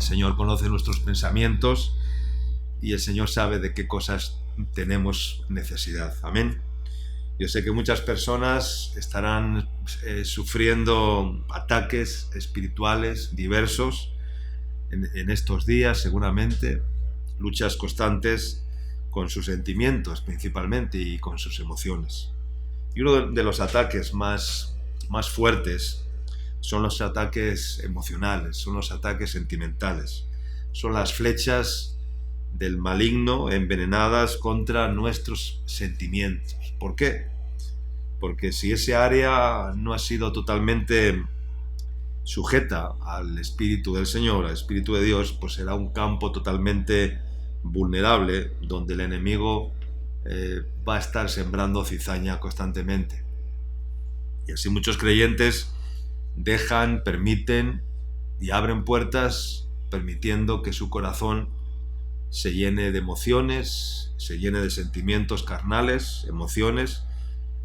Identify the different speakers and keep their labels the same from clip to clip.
Speaker 1: Señor conoce nuestros pensamientos y el Señor sabe de qué cosas tenemos necesidad. Amén. Yo sé que muchas personas estarán sufriendo ataques espirituales diversos en estos días, seguramente, luchas constantes con sus sentimientos principalmente y con sus emociones. Y uno de los ataques más fuertes son los ataques emocionales, son los ataques sentimentales, son las flechas del maligno envenenadas contra nuestros sentimientos. ¿Por qué? Porque si ese área no ha sido totalmente sujeta al Espíritu del Señor, al Espíritu de Dios, pues será un campo totalmente vulnerable donde el enemigo va a estar sembrando cizaña constantemente. Y así muchos creyentes dejan, permiten y abren puertas permitiendo que su corazón se llene de emociones, se llene de sentimientos carnales, emociones,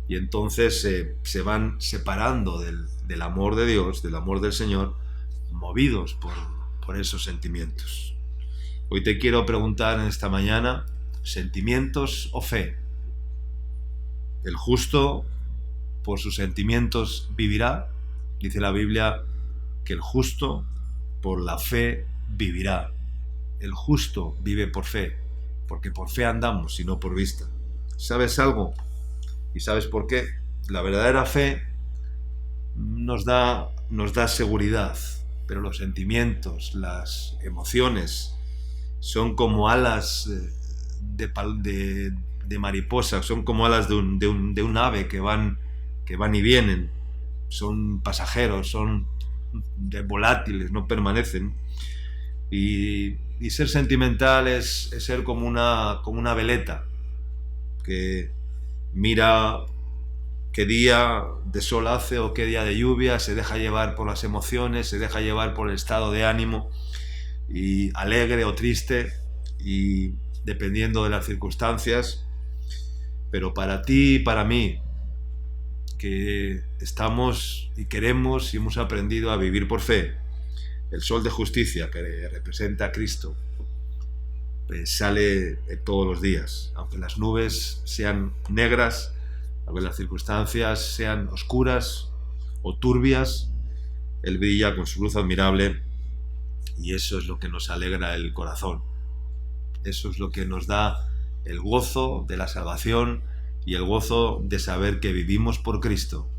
Speaker 1: y entonces se van separando del amor de Dios, del amor del Señor, movidos por esos sentimientos. Hoy te quiero preguntar en esta mañana, ¿sentimientos o fe? El justo por sus sentimientos vivirá. Dice la Biblia que el justo por la fe vivirá. El justo vive por fe, porque por fe andamos y no por vista. ¿Sabes algo? ¿Y sabes por qué? La verdadera fe nos da seguridad, pero los sentimientos, las emociones, son como alas de mariposa, son como alas de un ave que van y vienen, son pasajeros, son volátiles, no permanecen. Y ser sentimental es ser como una veleta que mira qué día de sol hace o qué día de lluvia, se deja llevar por las emociones, se deja llevar por el estado de ánimo, y alegre o triste, y dependiendo de las circunstancias. Pero para ti y para mí, que estamos y queremos y hemos aprendido a vivir por fe, el sol de justicia que representa a Cristo pues sale todos los días, aunque las nubes sean negras, aunque las circunstancias sean oscuras o turbias, Él brilla con su luz admirable, y eso es lo que nos alegra el corazón. Eso es lo que nos da el gozo de la salvación y el gozo de saber que vivimos por Cristo,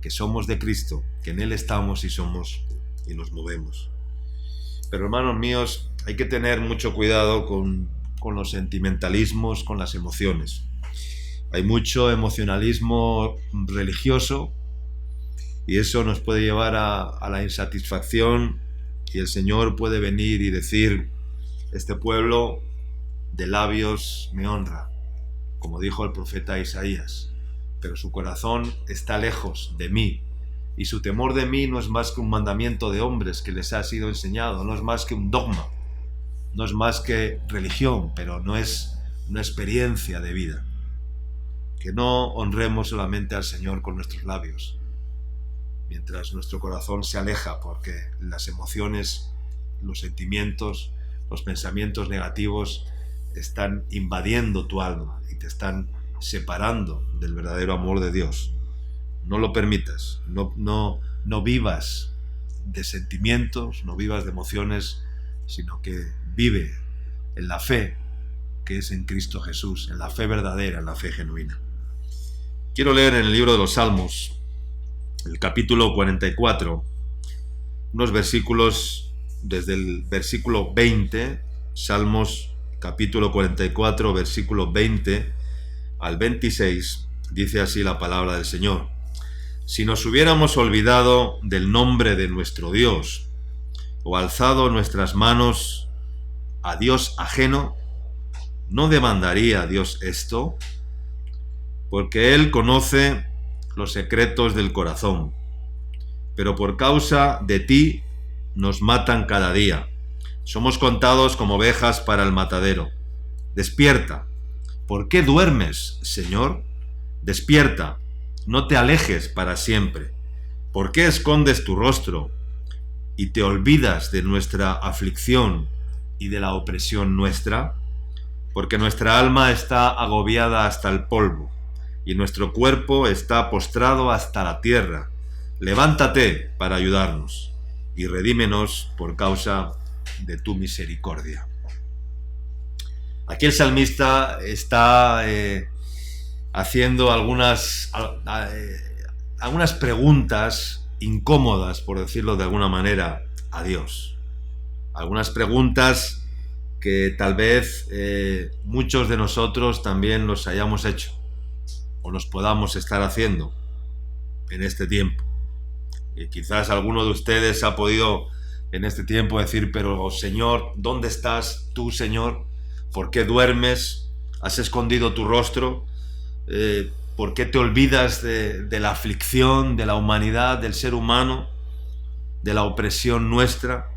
Speaker 1: que somos de Cristo, que en Él estamos y somos y nos movemos. Pero hermanos míos, hay que tener mucho cuidado con los sentimentalismos, con las emociones. Hay mucho emocionalismo religioso y eso nos puede llevar a la insatisfacción, y el Señor puede venir y decir: este pueblo de labios me honra, como dijo el profeta Isaías, pero su corazón está lejos de mí, y su temor de mí no es más que un mandamiento de hombres que les ha sido enseñado, no es más que un dogma, no es más que religión, pero no es una experiencia de vida. Que no honremos solamente al Señor con nuestros labios, mientras nuestro corazón se aleja, porque las emociones, los sentimientos, los pensamientos negativos están invadiendo tu alma y te están separando del verdadero amor de Dios. No lo permitas, no vivas de sentimientos, no vivas de emociones, sino que vive en la fe que es en Cristo Jesús, en la fe verdadera, en la fe genuina. Quiero leer en el libro de los Salmos, el capítulo 44, unos versículos desde el versículo 20, Salmos capítulo 44, versículo 20 al 26, dice así la palabra del Señor: si nos hubiéramos olvidado del nombre de nuestro Dios, o alzado nuestras manos a Dios ajeno, ¿no demandaría Dios esto? Porque Él conoce los secretos del corazón. Pero por causa de ti nos matan cada día. Somos contados como ovejas para el matadero. Despierta. ¿Por qué duermes, Señor? Despierta. No te alejes para siempre. ¿Por qué escondes tu rostro y te olvidas de nuestra aflicción y de la opresión nuestra, porque nuestra alma está agobiada hasta el polvo y nuestro cuerpo está postrado hasta la tierra. Levántate para ayudarnos y redímenos por causa de tu misericordia. Aquí el salmista está haciendo algunas preguntas incómodas, por decirlo de alguna manera, a Dios. Algunas preguntas que tal vez muchos de nosotros también nos hayamos hecho o nos podamos estar haciendo en este tiempo. Y quizás alguno de ustedes ha podido en este tiempo decir: pero Señor, ¿dónde estás tú, Señor? ¿Por qué duermes? ¿Has escondido tu rostro? ¿Por qué te olvidas de la aflicción, de la humanidad, del ser humano, de la opresión nuestra?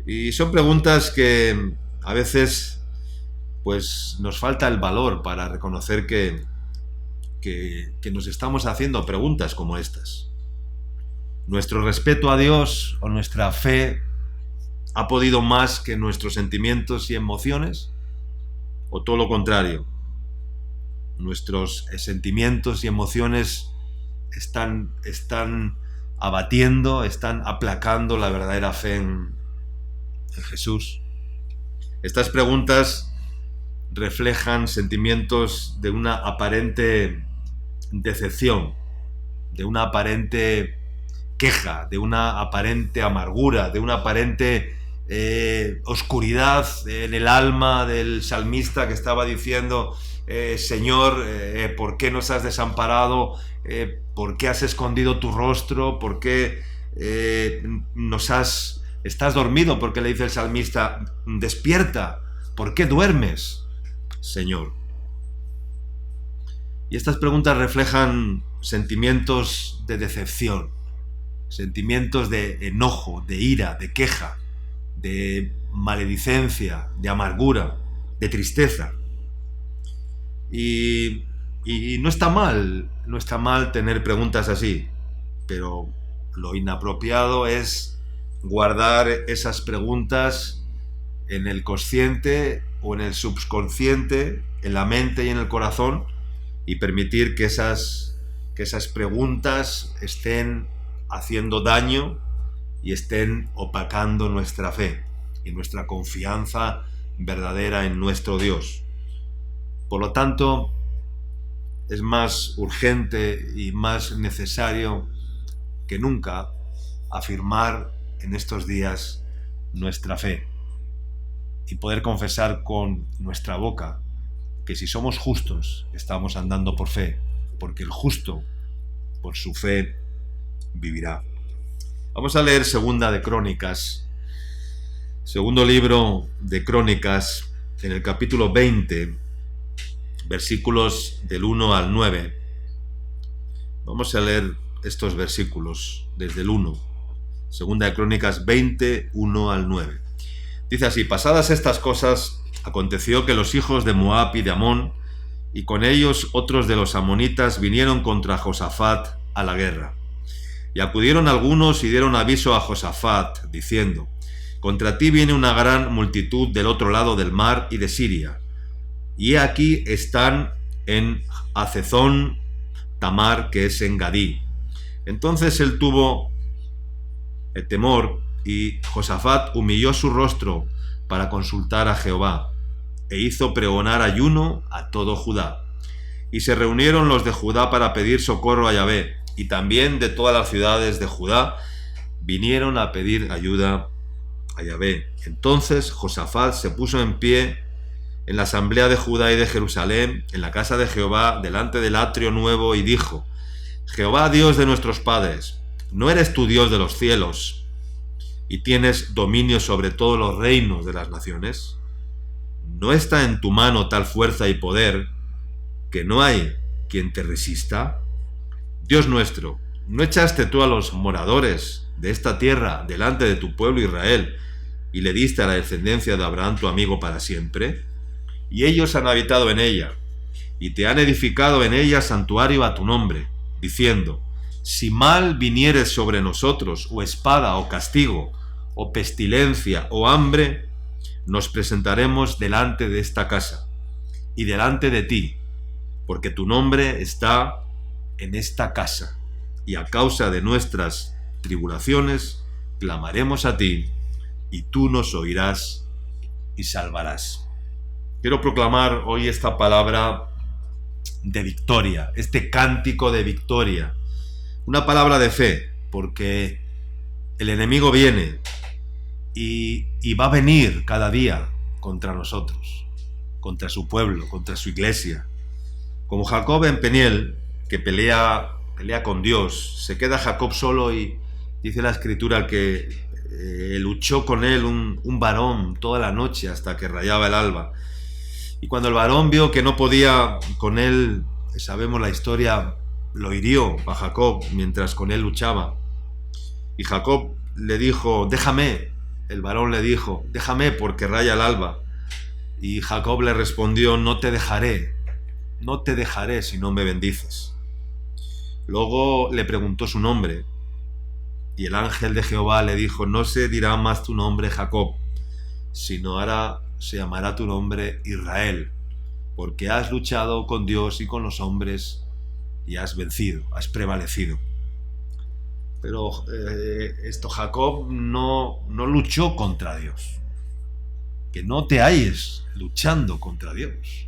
Speaker 1: Y son preguntas que a veces pues nos falta el valor para reconocer que nos estamos haciendo preguntas como estas. ¿Nuestro respeto a Dios o nuestra fe ha podido más que nuestros sentimientos y emociones? ¿O todo lo contrario? ¿Nuestros sentimientos y emociones están abatiendo, están aplacando la verdadera fe en Jesús? Estas preguntas reflejan sentimientos de una aparente decepción, de una aparente queja, de una aparente amargura, de una aparente oscuridad en el alma del salmista, que estaba diciendo: Señor, ¿por qué nos has desamparado? ¿Por qué has escondido tu rostro? ¿Por qué estás dormido? Porque le dice el salmista: despierta, ¿por qué duermes, Señor? Y estas preguntas reflejan sentimientos de decepción, sentimientos de enojo, de ira, de queja, de maledicencia, de amargura, de tristeza. Y no está mal tener preguntas así, pero lo inapropiado es guardar esas preguntas en el consciente o en el subconsciente, en la mente y en el corazón, y permitir que esas preguntas estén haciendo daño y estén opacando nuestra fe y nuestra confianza verdadera en nuestro Dios. Por lo tanto, es más urgente y más necesario que nunca afirmar en estos días nuestra fe y poder confesar con nuestra boca que si somos justos, estamos andando por fe, porque el justo, por su fe, vivirá. Vamos a leer Segunda de Crónicas, segundo libro de Crónicas, en el capítulo 20, versículos del 1 al 9. Vamos a leer estos versículos desde el 1. Segunda de Crónicas 20, 1 al 9. Dice así: pasadas estas cosas, aconteció que los hijos de Moab y de Amón, y con ellos otros de los amonitas, vinieron contra Josafat a la guerra. Y acudieron algunos y dieron aviso a Josafat, diciendo: contra ti viene una gran multitud del otro lado del mar y de Siria, y aquí están en Hazezón Tamar, que es en Gadí. Entonces él tuvo temor, y Josafat humilló su rostro para consultar a Jehová, e hizo pregonar ayuno a todo Judá. Y se reunieron los de Judá para pedir socorro a Yahvé, y también de todas las ciudades de Judá vinieron a pedir ayuda a Yahvé. Entonces Josafat se puso en pie en la asamblea de Judá y de Jerusalén, en la casa de Jehová, delante del atrio nuevo, y dijo: Jehová, Dios de nuestros padres, ¿no eres tú Dios de los cielos, y tienes dominio sobre todos los reinos de las naciones? ¿No está en tu mano tal fuerza y poder que no hay quien te resista? Dios nuestro, ¿no echaste tú a los moradores de esta tierra delante de tu pueblo Israel, y le diste a la descendencia de Abraham tu amigo para siempre? Y ellos han habitado en ella, y te han edificado en ella santuario a tu nombre, diciendo: si mal viniere sobre nosotros, o espada, o castigo, o pestilencia, o hambre, nos presentaremos delante de esta casa y delante de ti, porque tu nombre está en esta casa, y a causa de nuestras tribulaciones clamaremos a ti, y tú nos oirás y salvarás. Quiero proclamar hoy esta palabra de victoria, este cántico de victoria, una palabra de fe, porque el enemigo viene y va a venir cada día contra nosotros, contra su pueblo, contra su iglesia. Como Jacob en Peniel, que pelea con Dios, se queda Jacob solo y dice la escritura que luchó con él un varón toda la noche hasta que rayaba el alba. Y cuando el varón vio que no podía con él, sabemos la historia, lo hirió a Jacob mientras con él luchaba. Y Jacob le dijo, déjame. El varón le dijo, déjame porque raya el alba. Y Jacob le respondió, no te dejaré si no me bendices. Luego le preguntó su nombre. Y el ángel de Jehová le dijo, no se dirá más tu nombre Jacob, sino ahora se llamará tu nombre Israel, porque has luchado con Dios y con los hombres y has vencido, has prevalecido. Pero Jacob no luchó contra Dios. Que no te halles luchando contra Dios.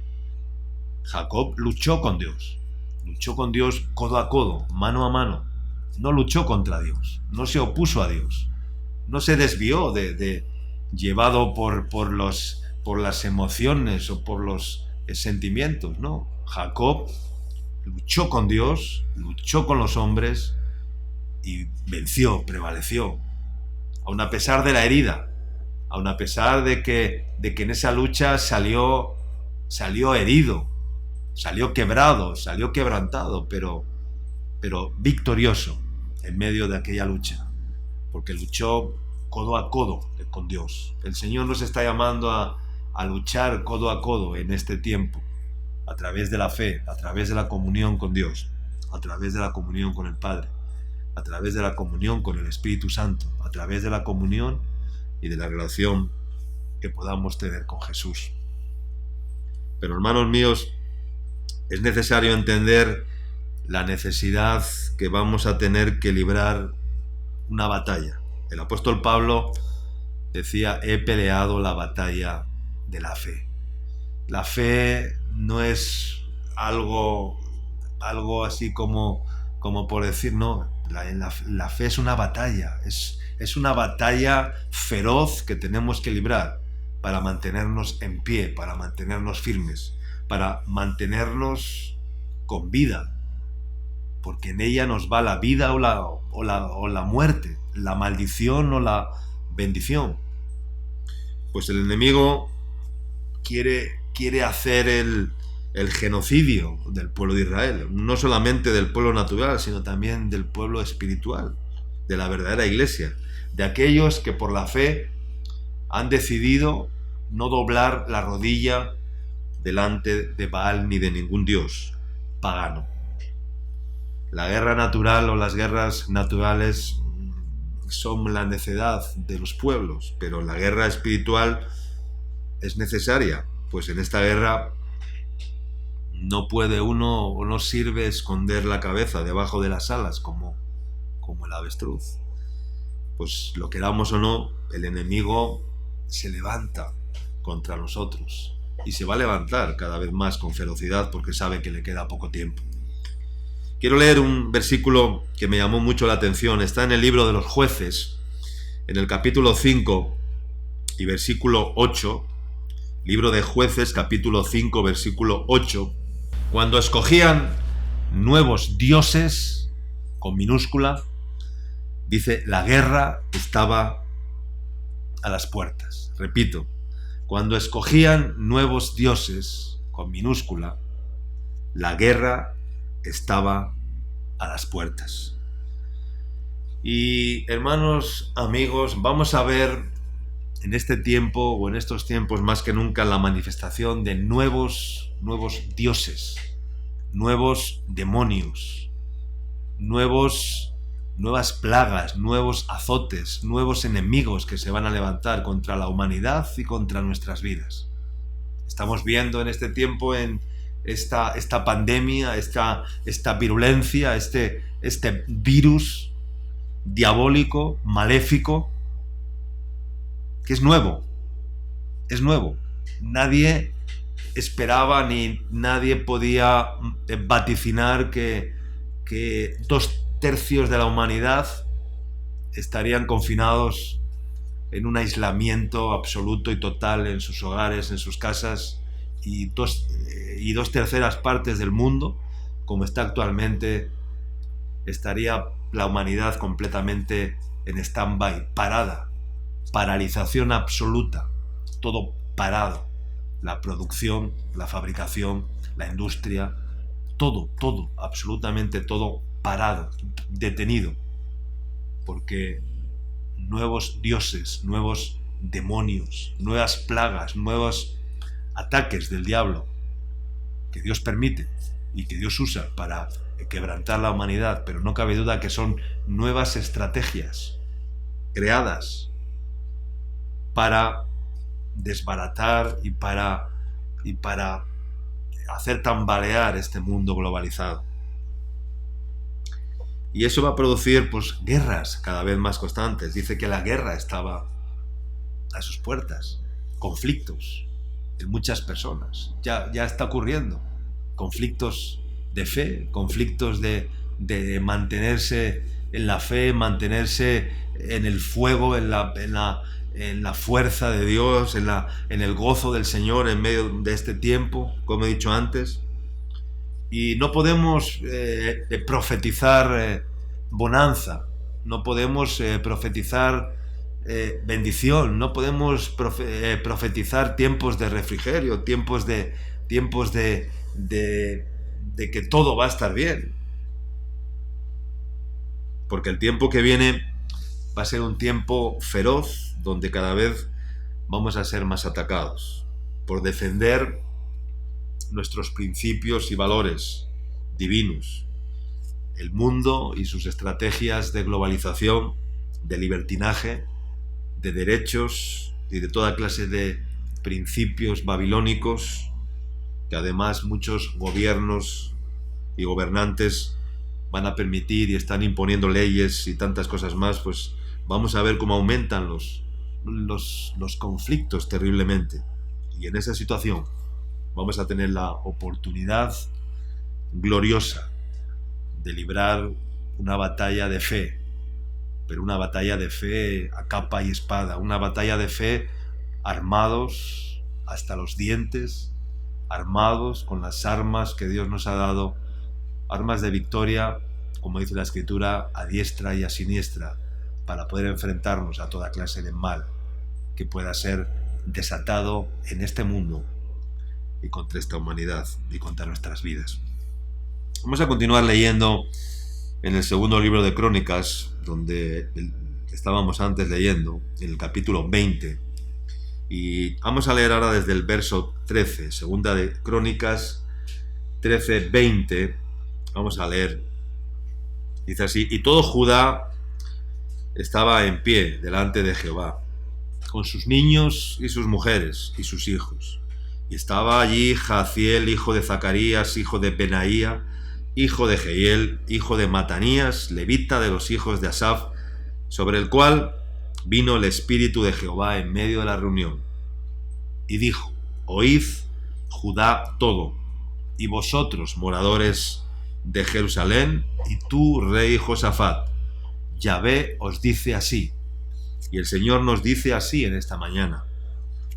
Speaker 1: Jacob luchó con Dios codo a codo, mano a mano. No luchó contra Dios, no se opuso a Dios, no se desvió llevado por las emociones o por los sentimientos, no. Jacob luchó con Dios, luchó con los hombres y venció, prevaleció, aun a pesar de la herida, aun a pesar de que en esa lucha salió herido, salió quebrado, salió quebrantado, pero victorioso en medio de aquella lucha, porque luchó codo a codo con Dios. El Señor nos está llamando a luchar codo a codo en este tiempo, a través de la fe, a través de la comunión con Dios, a través de la comunión con el Padre, a través de la comunión con el Espíritu Santo, a través de la comunión y de la relación que podamos tener con Jesús. Pero hermanos míos, es necesario entender la necesidad que vamos a tener que librar una batalla. El apóstol Pablo decía, he peleado la batalla de la fe. La fe no es algo así como por decir, no, la fe es una batalla, es una batalla feroz que tenemos que librar para mantenernos en pie, para mantenernos firmes, para mantenernos con vida, porque en ella nos va la vida o la muerte, la maldición o la bendición. Pues el enemigo quiere hacer el genocidio del pueblo de Israel, no solamente del pueblo natural, sino también del pueblo espiritual, de la verdadera iglesia, de aquellos que por la fe han decidido no doblar la rodilla delante de Baal ni de ningún dios pagano. La guerra natural o las guerras naturales son la necedad de los pueblos, pero la guerra espiritual es necesaria, pues en esta guerra no puede uno o no sirve esconder la cabeza debajo de las alas como el avestruz. Pues lo queramos o no, el enemigo se levanta contra nosotros y se va a levantar cada vez más con ferocidad porque sabe que le queda poco tiempo. Quiero leer un versículo que me llamó mucho la atención. Está en el libro de los Jueces, en el capítulo 5 y versículo 8. Libro de Jueces, capítulo 5, versículo 8. Cuando escogían nuevos dioses, con minúscula, dice, la guerra estaba a las puertas. Repito, cuando escogían nuevos dioses, con minúscula, la guerra estaba a las puertas. Y hermanos, amigos, vamos a ver en este tiempo o en estos tiempos más que nunca la manifestación de nuevos dioses, nuevos demonios, nuevas plagas, nuevos azotes, nuevos enemigos que se van a levantar contra la humanidad y contra nuestras vidas. Estamos viendo en este tiempo en esta pandemia, esta virulencia, este virus diabólico, maléfico, que es nuevo. Nadie esperaba ni nadie podía vaticinar que 2/3 de la humanidad estarían confinados en un aislamiento absoluto y total en sus hogares, en sus casas, y 2/3 partes del mundo, como está actualmente, estaría la humanidad completamente en stand-by, parada, paralización absoluta, todo parado, la producción, la fabricación, la industria, todo, absolutamente todo parado, detenido, porque nuevos dioses, nuevos demonios, nuevas plagas, nuevos ataques del diablo que Dios permite y que Dios usa para quebrantar la humanidad, pero no cabe duda que son nuevas estrategias creadas para desbaratar y para hacer tambalear este mundo globalizado. Y eso va a producir guerras cada vez más constantes. Dice que la guerra estaba a sus puertas, conflictos en muchas personas, ya está ocurriendo, conflictos de fe, conflictos de mantenerse en la fe, mantenerse en el fuego, en la fuerza de Dios, en el gozo del Señor en medio de este tiempo, como he dicho antes. Y no podemos profetizar bonanza, no podemos profetizar bendición, no podemos profetizar tiempos de refrigerio, tiempos de que todo va a estar bien. Porque el tiempo que viene va a ser un tiempo feroz, donde cada vez vamos a ser más atacados por defender nuestros principios y valores divinos. El mundo y sus estrategias de globalización, de libertinaje, de derechos y de toda clase de principios babilónicos, que además muchos gobiernos y gobernantes van a permitir y están imponiendo leyes y tantas cosas más, pues vamos a ver cómo aumentan los conflictos terriblemente. Y en esa situación vamos a tener la oportunidad gloriosa de librar una batalla de fe, pero una batalla de fe a capa y espada, una batalla de fe armados hasta los dientes, armados con las armas que Dios nos ha dado, armas de victoria, como dice la Escritura, a diestra y a siniestra, para poder enfrentarnos a toda clase de mal que pueda ser desatado en este mundo y contra esta humanidad y contra nuestras vidas. Vamos a continuar leyendo en el segundo libro de Crónicas, donde estábamos antes leyendo, en el capítulo 20. Y vamos a leer ahora desde el verso 13, segunda de Crónicas 13, 20. Vamos a leer. Dice así: y todo Judá estaba en pie delante de Jehová, con sus niños y sus mujeres y sus hijos. Y estaba allí Jaziel, hijo de Zacarías, hijo de Benaía, hijo de Jehiel, hijo de Matanías, levita de los hijos de Asaf, sobre el cual vino el Espíritu de Jehová en medio de la reunión. Y dijo: oíd, Judá todo, y vosotros, moradores de Jerusalén, y tú, rey Josafat, Yahvé os dice así, y el Señor nos dice así en esta mañana: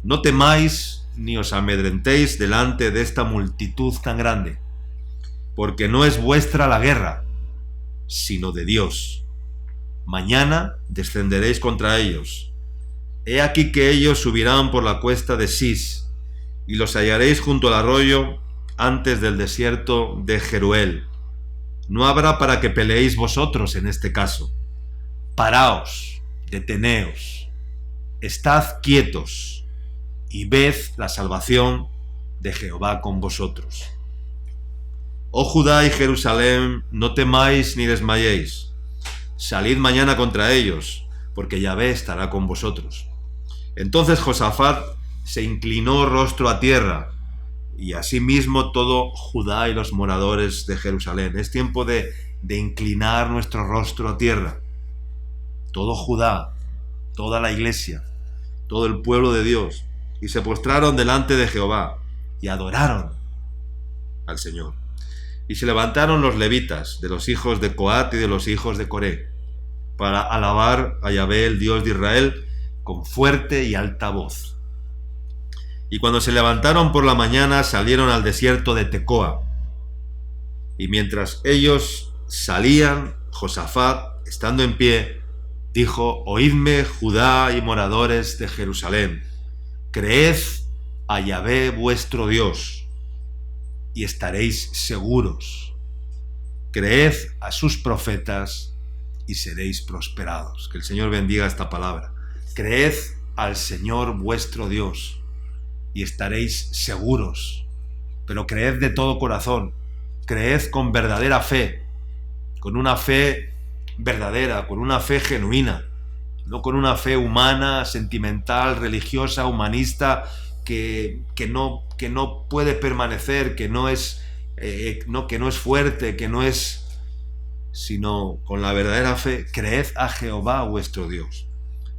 Speaker 1: no temáis ni os amedrentéis delante de esta multitud tan grande, porque no es vuestra la guerra, sino de Dios. Mañana descenderéis contra ellos. He aquí que ellos subirán por la cuesta de Sis, y los hallaréis junto al arroyo, antes del desierto de Jeruel. No habrá para que peleéis vosotros en este caso. Paraos, deteneos, estad quietos, y ved la salvación de Jehová con vosotros. Oh Judá y Jerusalén, no temáis ni desmayéis. Salid mañana contra ellos, porque Yahvé estará con vosotros. Entonces Josafat se inclinó rostro a tierra, y asimismo todo Judá y los moradores de Jerusalén. Es tiempo de inclinar nuestro rostro a tierra. Todo Judá, toda la iglesia, todo el pueblo de Dios, y se postraron delante de Jehová, y adoraron al Señor. Y se levantaron los levitas, de los hijos de Coat y de los hijos de Coré, para alabar a Yahvé, el Dios de Israel, con fuerte y alta voz. Y cuando se levantaron por la mañana, salieron al desierto de Tecoa. Y mientras ellos salían, Josafat, estando en pie, dijo: Oídme, Judá y moradores de Jerusalén, creed a Yahvé vuestro Dios, y estaréis seguros. Creed a sus profetas, y seréis prosperados. Que el Señor bendiga esta palabra. Creed al Señor vuestro Dios, y estaréis seguros. Pero creed de todo corazón. Creed con verdadera fe, con una fe verdadera, con una fe genuina, no con una fe humana, sentimental, religiosa, humanista, que no puede permanecer, que no es fuerte, que no es, sino con la verdadera fe. Creed a Jehová vuestro Dios,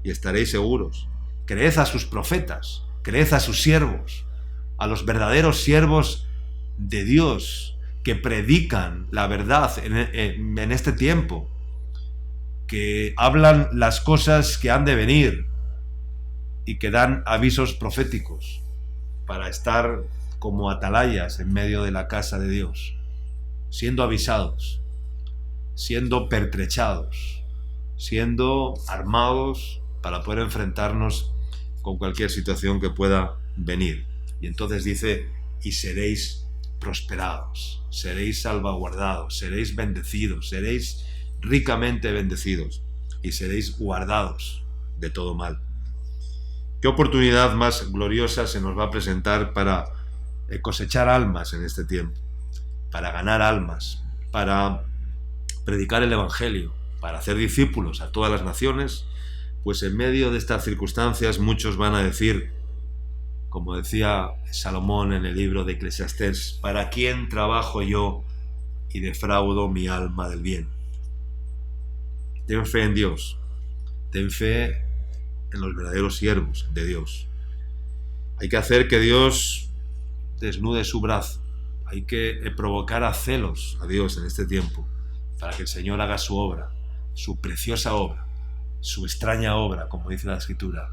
Speaker 1: y estaréis seguros. Creed a sus profetas, creed a sus siervos, a los verdaderos siervos de Dios, que predican la verdad en este tiempo, que hablan las cosas que han de venir y que dan avisos proféticos para estar como atalayas en medio de la casa de Dios, siendo avisados, siendo pertrechados, siendo armados para poder enfrentarnos con cualquier situación que pueda venir. Y entonces dice: y seréis prosperados, seréis salvaguardados, seréis bendecidos, seréis ricamente bendecidos, y seréis guardados de todo mal. ¿Qué oportunidad más gloriosa se nos va a presentar para cosechar almas en este tiempo? Para ganar almas, para predicar el Evangelio, para hacer discípulos a todas las naciones. Pues en medio de estas circunstancias muchos van a decir, como decía Salomón en el libro de Eclesiastés: ¿para quién trabajo yo y defraudo mi alma del bien? Ten fe en Dios, ten fe en los verdaderos siervos de Dios. Hay que hacer que Dios desnude su brazo, hay que provocar a celos a Dios en este tiempo, para que el Señor haga su obra, su preciosa obra, su extraña obra, como dice la Escritura,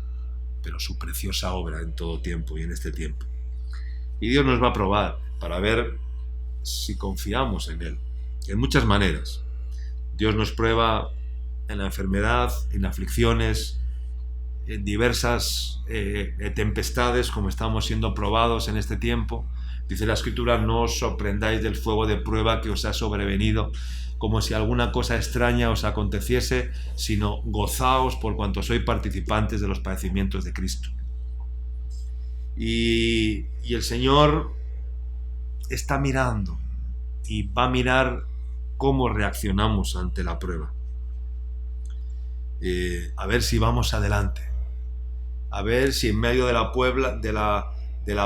Speaker 1: pero su preciosa obra en todo tiempo y en este tiempo. Y Dios nos va a probar para ver si confiamos en Él, en muchas maneras. Dios nos prueba en la enfermedad, en aflicciones, en diversas tempestades, como estamos siendo probados en este tiempo. Dice la Escritura: no os sorprendáis del fuego de prueba que os ha sobrevenido, como si alguna cosa extraña os aconteciese, sino gozaos por cuanto sois participantes de los padecimientos de Cristo. Y el Señor está mirando, y va a mirar cómo reaccionamos ante la prueba. A ver si vamos adelante, a ver si en medio de la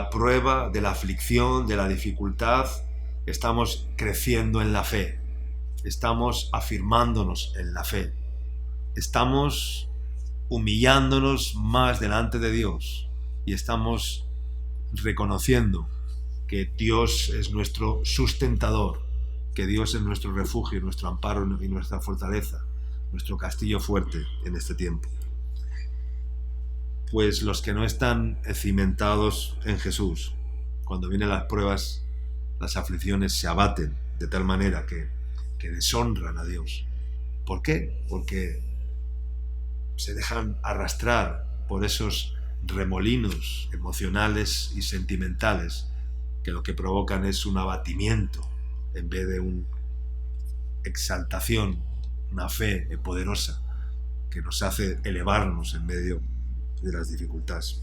Speaker 1: prueba, de la aflicción, de la dificultad, estamos creciendo en la fe, estamos afirmándonos en la fe, estamos humillándonos más delante de Dios, y estamos reconociendo que Dios es nuestro sustentador, que Dios es nuestro refugio, nuestro amparo y nuestra fortaleza, nuestro castillo fuerte en este tiempo. Pues los que no están cimentados en Jesús, cuando vienen las pruebas, las aflicciones, se abaten de tal manera que deshonran a Dios. ¿Por qué? Porque se dejan arrastrar por esos remolinos emocionales y sentimentales que lo que provocan es un abatimiento en vez de una exaltación, una fe poderosa que nos hace elevarnos en medio de las dificultades.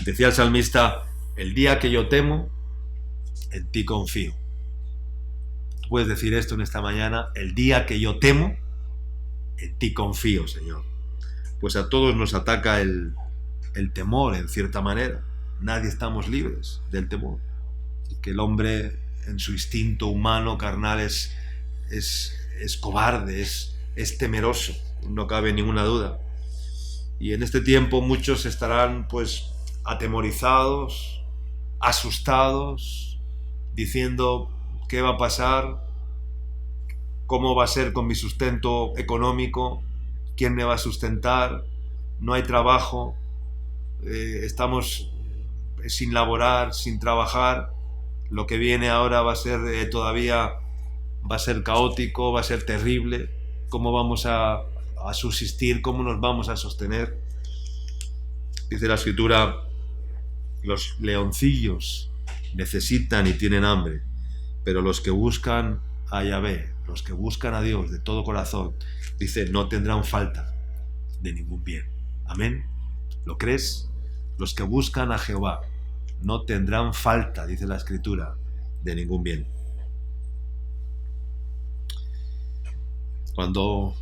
Speaker 1: Decía el salmista: el día que yo temo, en ti confío. Puedes decir esto en esta mañana: el día que yo temo, en ti confío, Señor. Pues a todos nos ataca el temor, en cierta manera. Nadie estamos libres del temor. Que el hombre, en su instinto humano, carnal, es cobarde, es temeroso, no cabe ninguna duda. Y en este tiempo muchos estarán pues atemorizados, asustados, diciendo: ¿qué va a pasar? ¿Cómo va a ser con mi sustento económico? ¿Quién me va a sustentar? No hay trabajo, estamos sin laborar, sin trabajar. Lo que viene ahora va a ser va a ser caótico, va a ser terrible. ¿Cómo vamos a subsistir? ¿Cómo nos vamos a sostener? Dice la Escritura: los leoncillos necesitan y tienen hambre, pero los que buscan a Yahvé, los que buscan a Dios de todo corazón, dice, no tendrán falta de ningún bien. Amén. ¿Lo crees? Los que buscan a Jehová no tendrán falta, dice la Escritura, de ningún bien. Cuando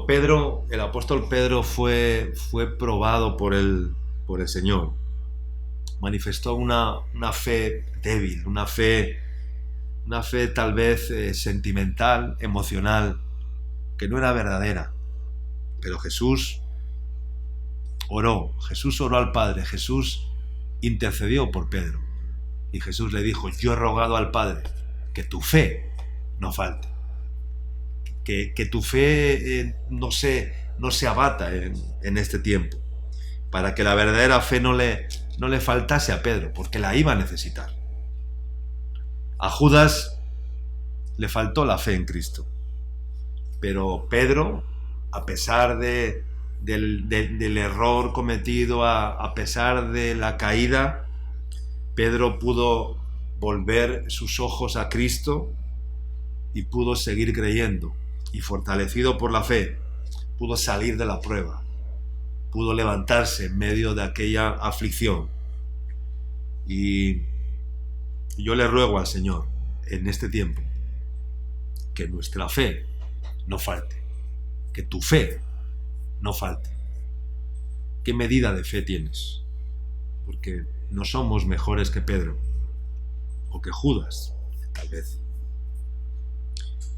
Speaker 1: Pedro, el apóstol Pedro, fue probado por el Señor, manifestó una fe débil, una fe tal vez sentimental, emocional, que no era verdadera. Pero Jesús oró al Padre, Jesús intercedió por Pedro, y Jesús le dijo: yo he rogado al Padre que tu fe no falte, que tu fe no se abata en este tiempo, para que la verdadera fe no le faltase a Pedro, porque la iba a necesitar. A Judas le faltó la fe en Cristo, pero Pedro, a pesar del error cometido, a pesar de la caída, Pedro pudo volver sus ojos a Cristo y pudo seguir creyendo, y fortalecido por la fe pudo salir de la prueba, pudo levantarse en medio de aquella aflicción. Y yo le ruego al Señor en este tiempo que nuestra fe no falte, que tu fe no falte. ¿Qué medida de fe tienes? Porque no somos mejores que Pedro o que Judas, tal vez.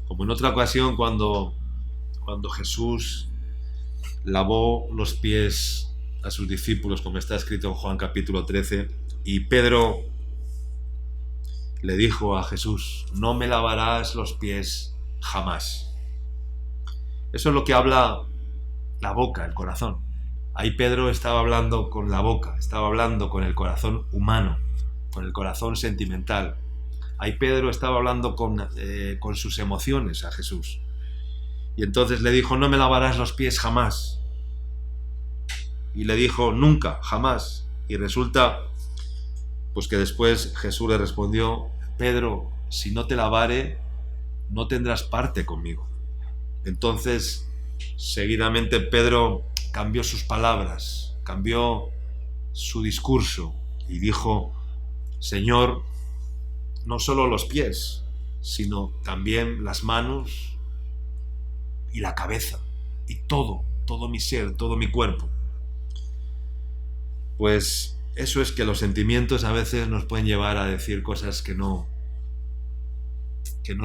Speaker 1: Como en otra ocasión, cuando Jesús lavó los pies a sus discípulos, como está escrito en Juan capítulo 13, y Pedro le dijo a Jesús: no me lavarás los pies jamás. Eso es lo que habla la boca, el corazón. Ahí Pedro estaba hablando con la boca, estaba hablando con el corazón humano, con el corazón sentimental. Ahí Pedro estaba hablando con sus emociones a Jesús. Y entonces le dijo: no me lavarás los pies jamás. Y le dijo: nunca, jamás. Y resulta pues que después Jesús le respondió: Pedro, si no te lavare, no tendrás parte conmigo. Entonces, seguidamente Pedro cambió sus palabras, cambió su discurso y dijo: Señor, no solo los pies, sino también las manos y la cabeza, y todo mi ser, todo mi cuerpo. Pues eso es que los sentimientos a veces nos pueden llevar a decir cosas que no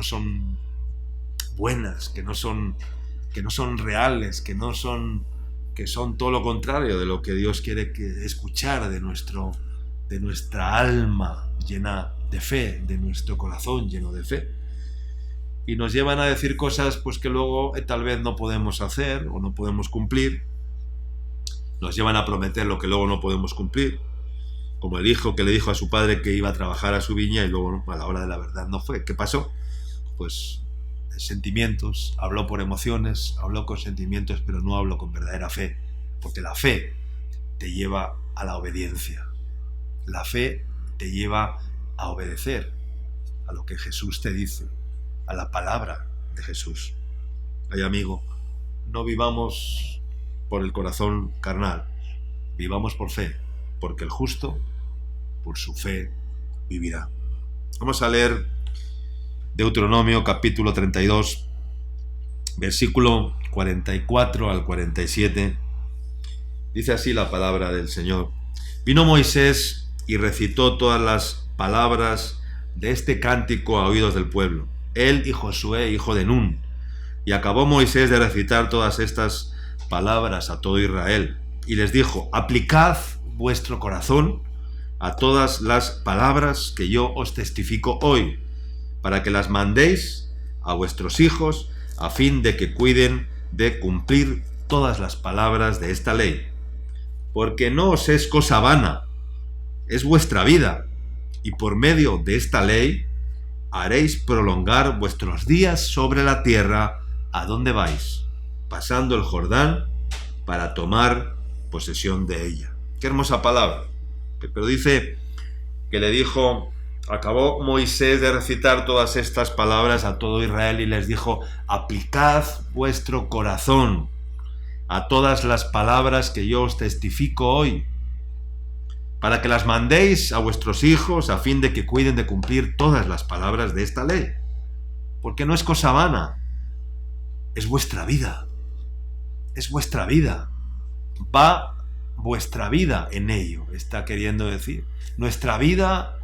Speaker 1: son buenas, que no son reales, que son todo lo contrario de lo que Dios quiere escuchar de nuestra alma llena de fe, de nuestro corazón lleno de fe. Y nos llevan a decir cosas pues que luego tal vez no podemos hacer o no podemos cumplir. Nos llevan a prometer lo que luego no podemos cumplir, como el hijo que le dijo a su padre que iba a trabajar a su viña y luego a la hora de la verdad no fue. ¿Qué pasó? Pues sentimientos, habló por emociones, habló con sentimientos, pero no habló con verdadera fe, porque la fe te lleva a la obediencia. La fe te lleva a obedecer a lo que Jesús te dice, a la palabra de Jesús. Ay, amigo, no vivamos por el corazón carnal, vivamos por fe, porque el justo por su fe vivirá. Vamos a leer Deuteronomio capítulo 32, versículo 44 al 47. Dice así la palabra del Señor. Vino Moisés y recitó todas las palabras de este cántico a oídos del pueblo, él y Josué, hijo de Nun. Y acabó Moisés de recitar todas estas palabras a todo Israel, y les dijo: aplicad vuestro corazón a todas las palabras que yo os testifico hoy, para que las mandéis a vuestros hijos, a fin de que cuiden de cumplir todas las palabras de esta ley. Porque no os es cosa vana, es vuestra vida, y por medio de esta ley haréis prolongar vuestros días sobre la tierra a donde vais, pasando el Jordán para tomar posesión de ella. Qué hermosa palabra. Pero dice que le dijo, acabó Moisés de recitar todas estas palabras a todo Israel y les dijo: aplicad vuestro corazón a todas las palabras que yo os testifico hoy, para que las mandéis a vuestros hijos, a fin de que cuiden de cumplir todas las palabras de esta ley. Porque no es cosa vana, es vuestra vida. Es vuestra vida. Va vuestra vida en ello, está queriendo decir. Nuestra vida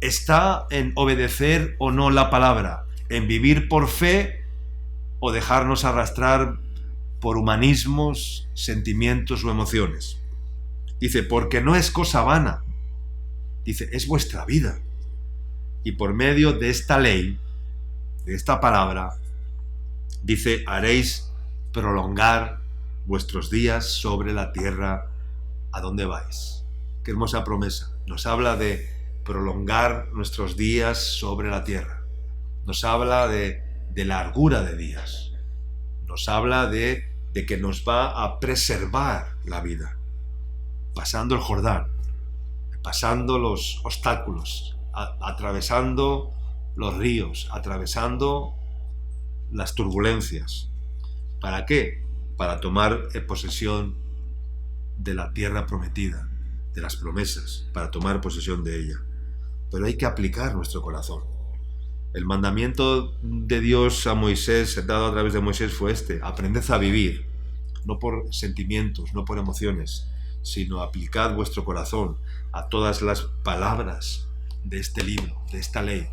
Speaker 1: está en obedecer o no la palabra, en vivir por fe o dejarnos arrastrar por humanismos, sentimientos o emociones. Dice, porque no es cosa vana. Dice, es vuestra vida. Y por medio de esta ley, de esta palabra, dice, haréis prolongar vuestros días sobre la tierra a donde vais. Qué hermosa promesa. Nos habla de prolongar nuestros días sobre la tierra. Nos habla de largura de días. Nos habla de que nos va a preservar la vida. Pasando el Jordán, pasando los obstáculos, atravesando los ríos, atravesando las turbulencias. ¿Para qué? Para tomar posesión de la tierra prometida, de las promesas, para tomar posesión de ella. Pero hay que aplicar nuestro corazón. El mandamiento de Dios a Moisés, dado a través de Moisés, fue este: aprended a vivir, no por sentimientos, no por emociones, sino aplicad vuestro corazón a todas las palabras de este libro, de esta ley,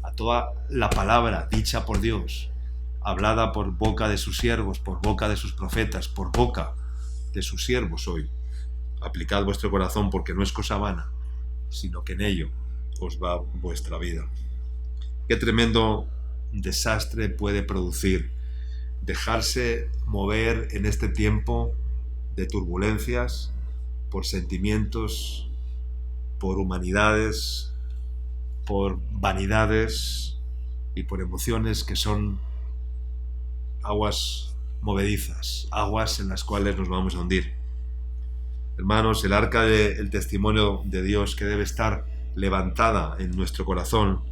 Speaker 1: a toda la palabra dicha por Dios, hablada por boca de sus siervos, por boca de sus profetas, por boca de sus siervos hoy. Aplicad vuestro corazón, porque no es cosa vana, sino que en ello os va vuestra vida. Qué tremendo desastre puede producir dejarse mover en este tiempo de turbulencias por sentimientos, por humanidades, por vanidades y por emociones que son aguas movedizas, aguas en las cuales nos vamos a hundir. Hermanos, el arca del testimonio de Dios, que debe estar levantada en nuestro corazón,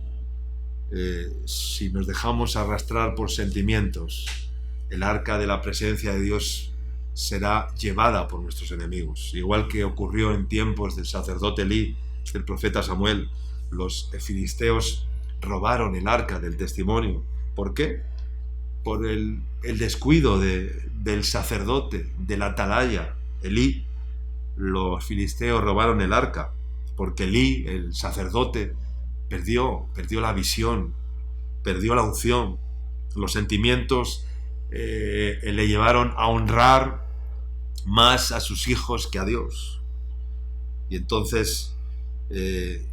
Speaker 1: si nos dejamos arrastrar por sentimientos, el arca de la presencia de Dios será llevada por nuestros enemigos. Igual que ocurrió en tiempos del sacerdote Elí, del profeta Samuel, los filisteos robaron el arca del testimonio. ¿Por qué? Por el descuido del sacerdote, del atalaya, Elí. Los filisteos robaron el arca, porque Elí, el sacerdote, perdió la visión, perdió la unción. Los sentimientos le llevaron a honrar más a sus hijos que a Dios. Y entonces,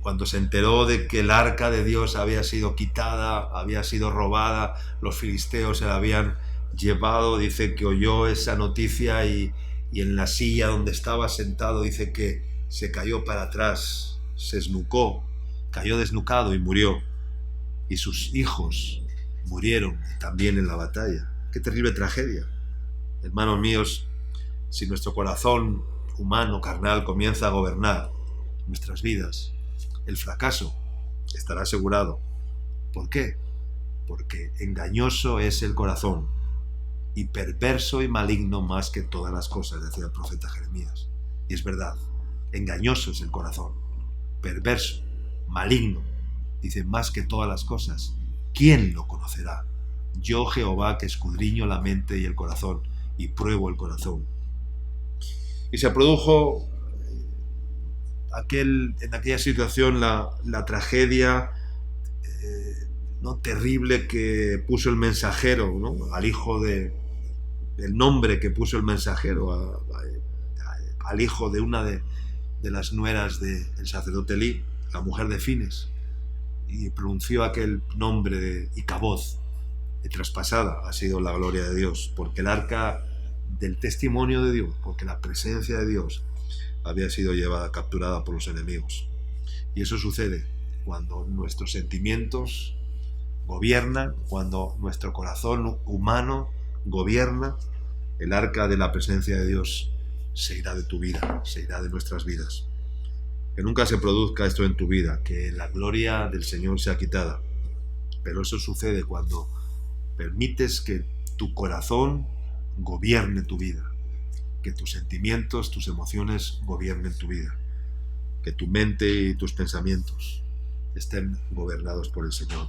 Speaker 1: cuando se enteró de que el arca de Dios había sido quitada, había sido robada, los filisteos se la habían llevado, dice que oyó esa noticia y en la silla donde estaba sentado, dice que se cayó para atrás, se esnucó, cayó desnucado y murió. Y sus hijos murieron también en la batalla. ¡Qué terrible tragedia! Hermanos míos, si nuestro corazón humano, carnal, comienza a gobernar nuestras vidas, el fracaso estará asegurado. ¿Por qué? Porque engañoso es el corazón, y perverso y maligno más que todas las cosas, decía el profeta Jeremías. Y es verdad, engañoso es el corazón, perverso, maligno. Dice, más que todas las cosas, ¿quién lo conocerá? Yo, Jehová, que escudriño la mente y el corazón, y pruebo el corazón. Y se produjo en aquella situación la tragedia ¿no? terrible que puso el mensajero, ¿no? Al hijo el nombre que puso el mensajero al hijo de una de las nueras del sacerdote Elí, la mujer de Fines, y pronunció aquel nombre de Icaboz, y traspasada ha sido la gloria de Dios, porque el arca del testimonio de Dios, porque la presencia de Dios había sido capturada por los enemigos. Y eso sucede cuando nuestros sentimientos gobiernan, cuando nuestro corazón humano gobierna, el arca de la presencia de Dios se irá de tu vida, se irá de nuestras vidas. Que nunca se produzca esto en tu vida, que la gloria del Señor sea quitada. Pero eso sucede cuando permites que tu corazón gobierne tu vida, que tus sentimientos, tus emociones gobiernen tu vida, que tu mente y tus pensamientos estén gobernados por el Señor.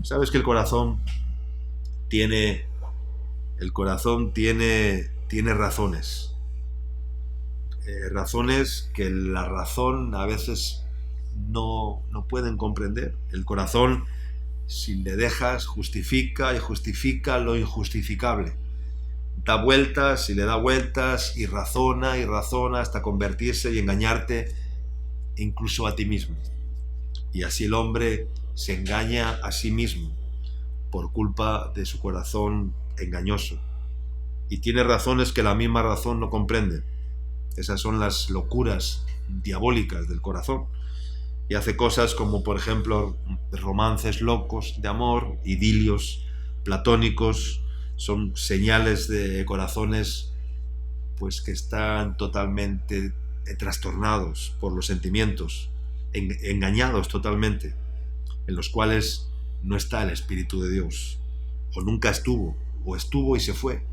Speaker 1: Sabes que el corazón tiene razones. Razones que la razón a veces no pueden comprender. El corazón, si le dejas, justifica y justifica lo injustificable. Da vueltas y le da vueltas y razona hasta convertirse y engañarte incluso a ti mismo. Y así el hombre se engaña a sí mismo por culpa de su corazón engañoso. Y tiene razones que la misma razón no comprende. Esas son las locuras diabólicas del corazón. Y hace cosas como, por ejemplo, romances locos de amor, idilios platónicos, son señales de corazones pues que están totalmente trastornados por los sentimientos, engañados totalmente, en los cuales no está el Espíritu de Dios, o nunca estuvo, o estuvo y se fue,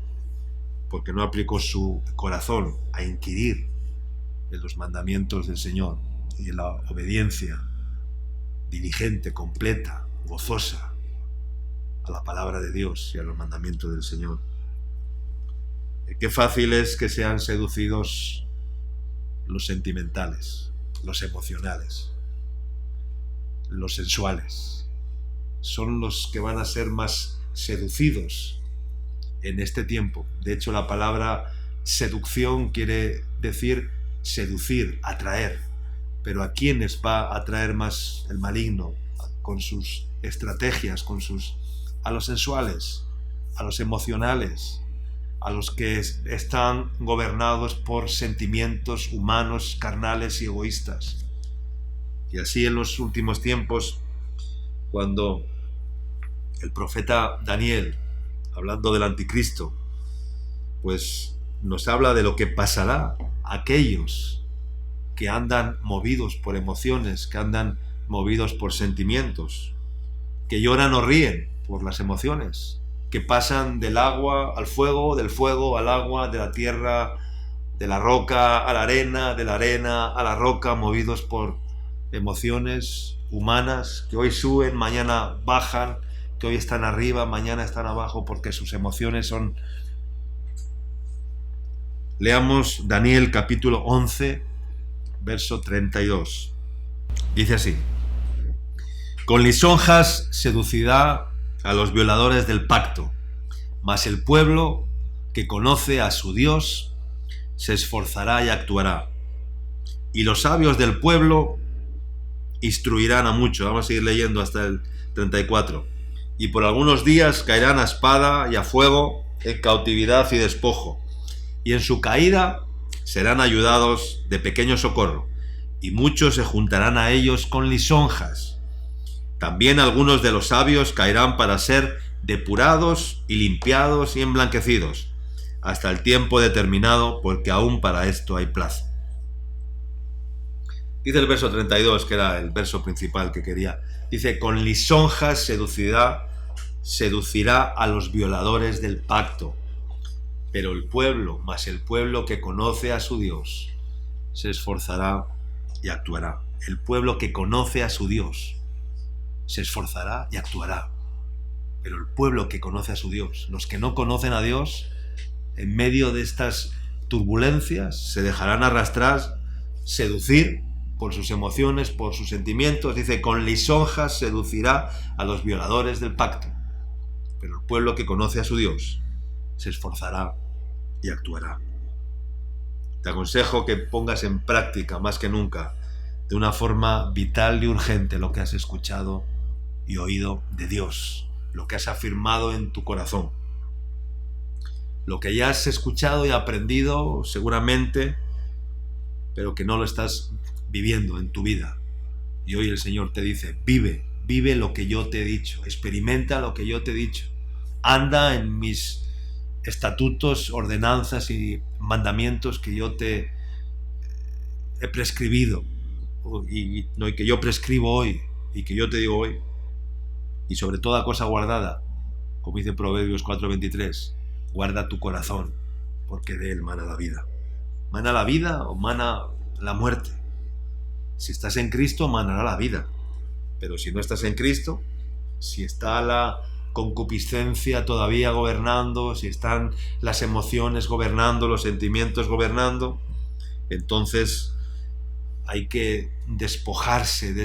Speaker 1: porque no aplicó su corazón a inquirir en los mandamientos del Señor y en la obediencia diligente, completa, gozosa a la palabra de Dios y a los mandamientos del Señor. Qué fácil es que sean seducidos los sentimentales, los emocionales, los sensuales. Son los que van a ser más seducidos en este tiempo. De hecho, la palabra seducción quiere decir seducir, atraer. Pero ¿a quiénes va a atraer más el maligno? Con sus estrategias, a los sensuales, a los emocionales, a los que están gobernados por sentimientos humanos, carnales y egoístas. Y así en los últimos tiempos, cuando el profeta Daniel, hablando del anticristo, pues nos habla de lo que pasará a aquellos que andan movidos por emociones, que andan movidos por sentimientos, que lloran o ríen por las emociones, que pasan del agua al fuego, del fuego al agua, de la tierra, de la roca a la arena, de la arena a la roca, movidos por emociones humanas que hoy suben, mañana bajan, que hoy están arriba, mañana están abajo, porque sus emociones son... Leamos Daniel capítulo 11, verso 32. Dice así: con lisonjas seducirá a los violadores del pacto, mas el pueblo que conoce a su Dios se esforzará y actuará. Y los sabios del pueblo instruirán a muchos. Vamos a seguir leyendo hasta el 34. Y por algunos días caerán a espada y a fuego, en cautividad y despojo. Y en su caída serán ayudados de pequeño socorro, y muchos se juntarán a ellos con lisonjas. También algunos de los sabios caerán para ser depurados y limpiados y emblanquecidos, hasta el tiempo determinado, porque aún para esto hay plazo. Dice el verso 32, que era el verso principal que quería. Dice, con lisonjas seducirá a los violadores del pacto. Pero el pueblo, más el pueblo que conoce a su Dios, se esforzará y actuará. El pueblo que conoce a su Dios se esforzará y actuará. Pero el pueblo que conoce a su Dios, los que no conocen a Dios, en medio de estas turbulencias, se dejarán arrastrar, seducir por sus emociones, por sus sentimientos. Dice, con lisonjas seducirá a los violadores del pacto. Pero el pueblo que conoce a su Dios se esforzará y actuará. Te aconsejo que pongas en práctica más que nunca, de una forma vital y urgente, lo que has escuchado y oído de Dios, lo que has afirmado en tu corazón. Lo que ya has escuchado y aprendido seguramente, pero que no lo estás viviendo en tu vida. Y hoy el Señor te dice, vive lo que yo te he dicho, experimenta lo que yo te he dicho, anda en mis estatutos, ordenanzas y mandamientos que yo te he prescribido y que yo prescribo hoy y que yo te digo hoy. Y sobre toda cosa guardada, como dice Proverbios 4:23, guarda tu corazón, porque de él mana la vida. ¿Mana la vida o mana la muerte? Si estás en Cristo, manará la vida. Pero si no estás en Cristo, si está la concupiscencia todavía gobernando, si están las emociones gobernando, los sentimientos gobernando, entonces hay que despojarse de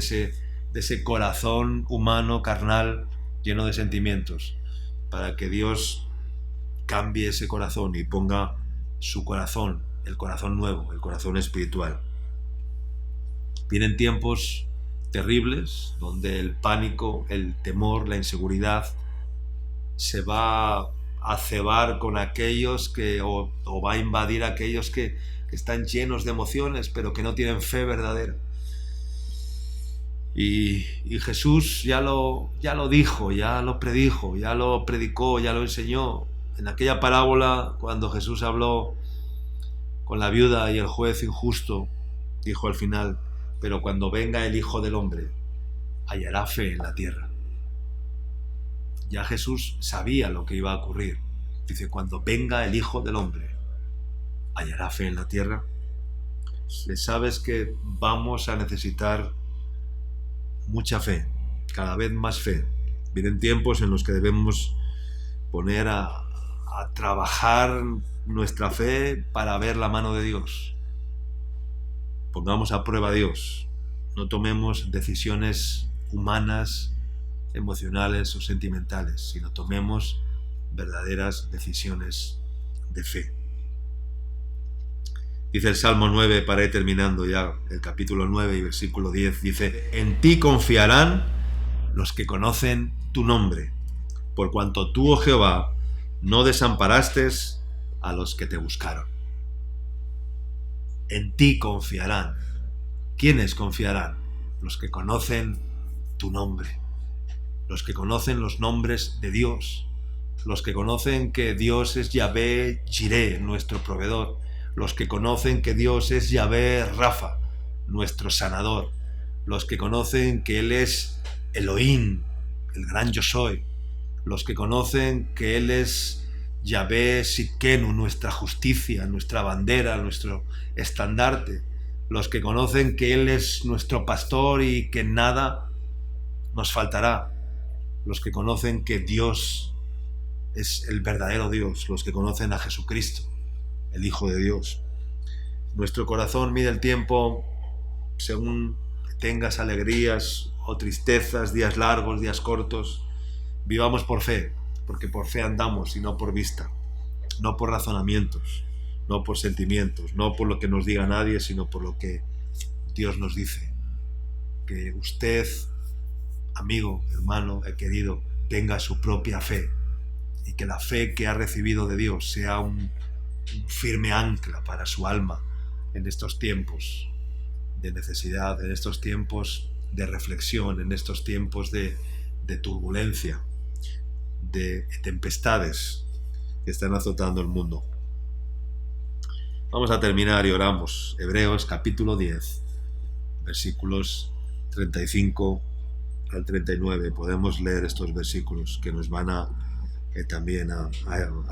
Speaker 1: ese corazón humano, carnal, lleno de sentimientos, para que Dios cambie ese corazón y ponga su corazón, el corazón nuevo, el corazón espiritual. Vienen tiempos terribles donde el pánico, el temor, la inseguridad se va a cebar con aquellos que, o va a invadir a aquellos que están llenos de emociones, pero que no tienen fe verdadera. Y Jesús ya lo dijo, ya lo predijo, ya lo predicó, ya lo enseñó. En aquella parábola, cuando Jesús habló con la viuda y el juez injusto, dijo al final, pero cuando venga el Hijo del Hombre, hallará fe en la tierra. Ya Jesús sabía lo que iba a ocurrir. Dice, cuando venga el Hijo del Hombre, hallará fe en la tierra. Sabes que vamos a necesitar mucha fe, cada vez más fe. Vienen tiempos en los que debemos poner a trabajar nuestra fe para ver la mano de Dios. Pongamos a prueba a Dios. No tomemos decisiones humanas, emocionales o sentimentales, sino tomemos verdaderas decisiones de fe. Dice el Salmo 9, para ir terminando ya, el capítulo 9 y versículo 10, dice, en ti confiarán los que conocen tu nombre, por cuanto tú, oh Jehová, no desamparaste a los que te buscaron. En ti confiarán. ¿Quiénes confiarán? Los que conocen tu nombre, los que conocen los nombres de Dios, los que conocen que Dios es Yahvé Jireh, nuestro proveedor, los que conocen que Dios es Yahvé Rafa, nuestro sanador, los que conocen que Él es Elohim, el gran yo soy, los que conocen que Él es Yahvé Sidkenu, nuestra justicia, nuestra bandera, nuestro estandarte, los que conocen que Él es nuestro pastor y que nada nos faltará, los que conocen que Dios es el verdadero Dios, los que conocen a Jesucristo, el Hijo de Dios. Nuestro corazón mide el tiempo según tengas alegrías o tristezas, días largos, días cortos. Vivamos por fe, porque por fe andamos y no por vista, no por razonamientos, no por sentimientos, no por lo que nos diga nadie, sino por lo que Dios nos dice. Que usted, amigo, hermano, querido, tenga su propia fe y que la fe que ha recibido de Dios sea un firme ancla para su alma en estos tiempos de necesidad, en estos tiempos de reflexión, en estos tiempos de turbulencia, de tempestades que están azotando el mundo. Vamos a terminar y oramos. Hebreos capítulo 10, versículos 35 al 39. Podemos leer estos versículos que nos van a también a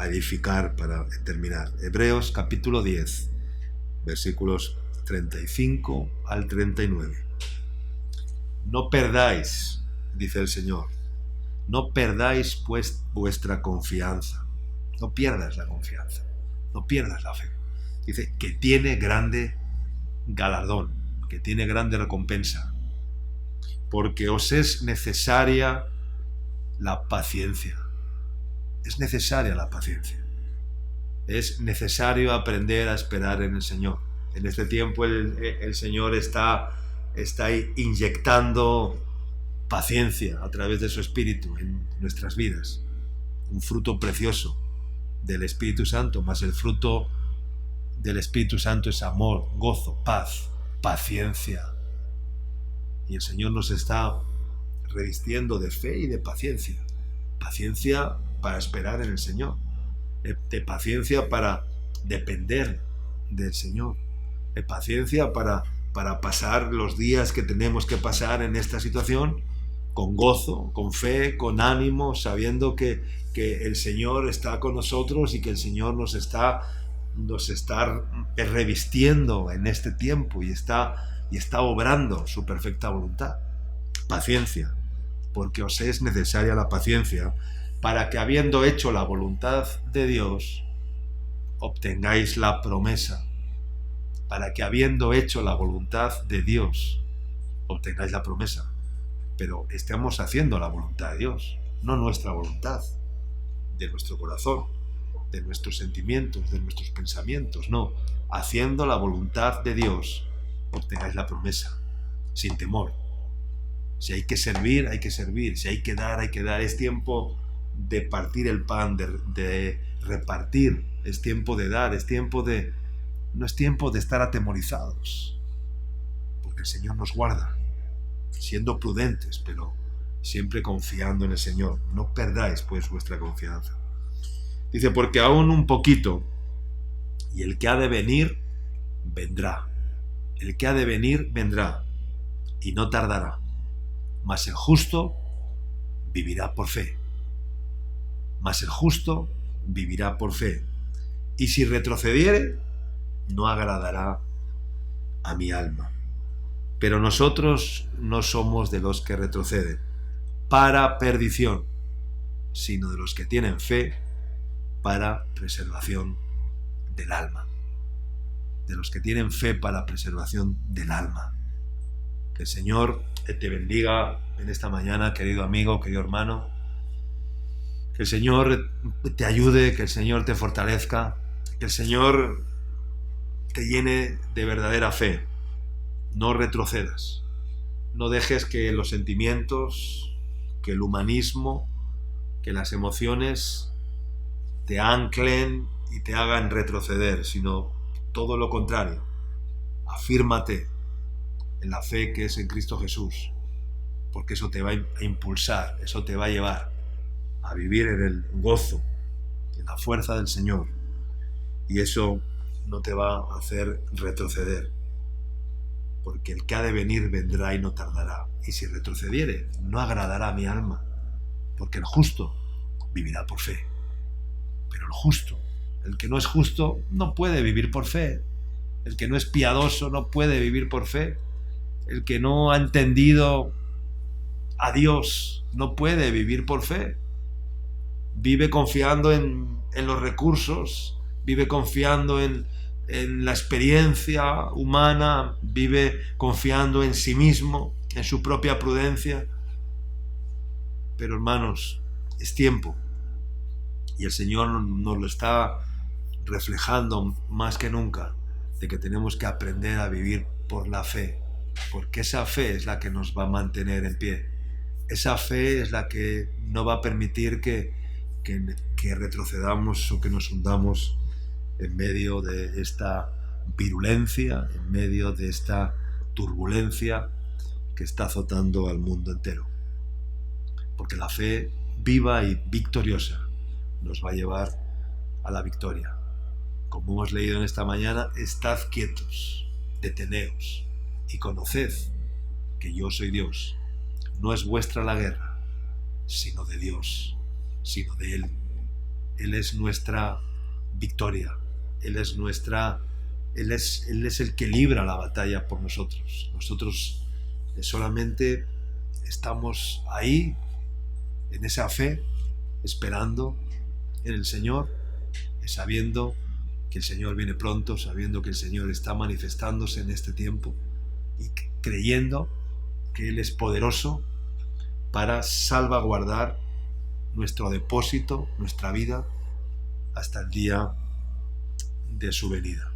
Speaker 1: edificar para terminar. Hebreos capítulo 10, versículos 35 al 39. No perdáis dice el Señor. No perdáis pues vuestra confianza. No pierdas la confianza. No pierdas la fe. Dice que tiene grande galardón, que tiene grande recompensa. Porque os es necesaria la paciencia. Es necesaria la paciencia. Es necesario aprender a esperar en el Señor. En este tiempo el Señor está inyectando paciencia a través de su Espíritu en nuestras vidas. Un fruto precioso del Espíritu Santo, más el fruto del Espíritu Santo es amor, gozo, paz, paciencia. Y el Señor nos está revistiendo de fe y de paciencia. Paciencia para esperar en el Señor. De paciencia para depender del Señor. De paciencia para pasar los días que tenemos que pasar en esta situación con gozo, con fe, con ánimo, sabiendo que el Señor está con nosotros y que el Señor nos está revistiendo en este tiempo y está obrando su perfecta voluntad. Paciencia, porque os es necesaria la paciencia para que, habiendo hecho la voluntad de Dios, obtengáis la promesa. Para que, habiendo hecho la voluntad de Dios, obtengáis la promesa. Pero estamos haciendo la voluntad de Dios, no nuestra voluntad, de nuestro corazón, de nuestros sentimientos, de nuestros pensamientos, no. Haciendo la voluntad de Dios, obtengáis la promesa, sin temor. Si hay que servir, hay que servir. Si hay que dar, hay que dar. Es tiempo de partir el pan, de repartir. Es tiempo de dar, no es tiempo de estar atemorizados, porque el Señor nos guarda, siendo prudentes, pero siempre confiando en el Señor. No perdáis pues vuestra confianza. Dice, porque aún un poquito, y el que ha de venir, vendrá. El que ha de venir, vendrá, y no tardará. Mas el justo vivirá por fe. Mas el justo vivirá por fe. Y si retrocediere, no agradará a mi alma. Pero nosotros no somos de los que retroceden para perdición, sino de los que tienen fe para preservación del alma. De los que tienen fe para preservación del alma. Que el Señor te bendiga en esta mañana, querido amigo, querido hermano. Que el Señor te ayude, que el Señor te fortalezca, que el Señor te llene de verdadera fe. No retrocedas. No dejes que los sentimientos, que el humanismo, que las emociones te anclen y te hagan retroceder, sino todo lo contrario. Afírmate en la fe que es en Cristo Jesús, porque eso te va a impulsar, eso te va a llevar a vivir en el gozo, en la fuerza del Señor, y eso no te va a hacer retroceder, porque el que ha de venir vendrá y no tardará, y si retrocediere no agradará a mi alma, porque el justo vivirá por fe. Pero el justo, el que no es justo, no puede vivir por fe. El que no es piadoso no puede vivir por fe. El que no ha entendido a Dios no puede vivir por fe. Vive confiando en los recursos, vive confiando en la experiencia humana, vive confiando en sí mismo, en su propia prudencia. Pero hermanos, es tiempo, y el Señor nos lo está reflejando más que nunca, de que tenemos que aprender a vivir por la fe, porque esa fe es la que nos va a mantener en pie. Esa fe es la que no va a permitir que retrocedamos o que nos hundamos en medio de esta virulencia, en medio de esta turbulencia que está azotando al mundo entero. Porque la fe viva y victoriosa nos va a llevar a la victoria. Como hemos leído en esta mañana, estad quietos, deteneos y conoced que yo soy Dios. No es vuestra la guerra, sino de Dios, sino de Él. Él es nuestra victoria. Él es el que libra la batalla por nosotros. Nosotros solamente estamos ahí, en esa fe, esperando en el Señor, sabiendo que el Señor viene pronto, sabiendo que el Señor está manifestándose en este tiempo y creyendo que Él es poderoso para salvaguardar nuestro depósito, nuestra vida, hasta el día de su venida.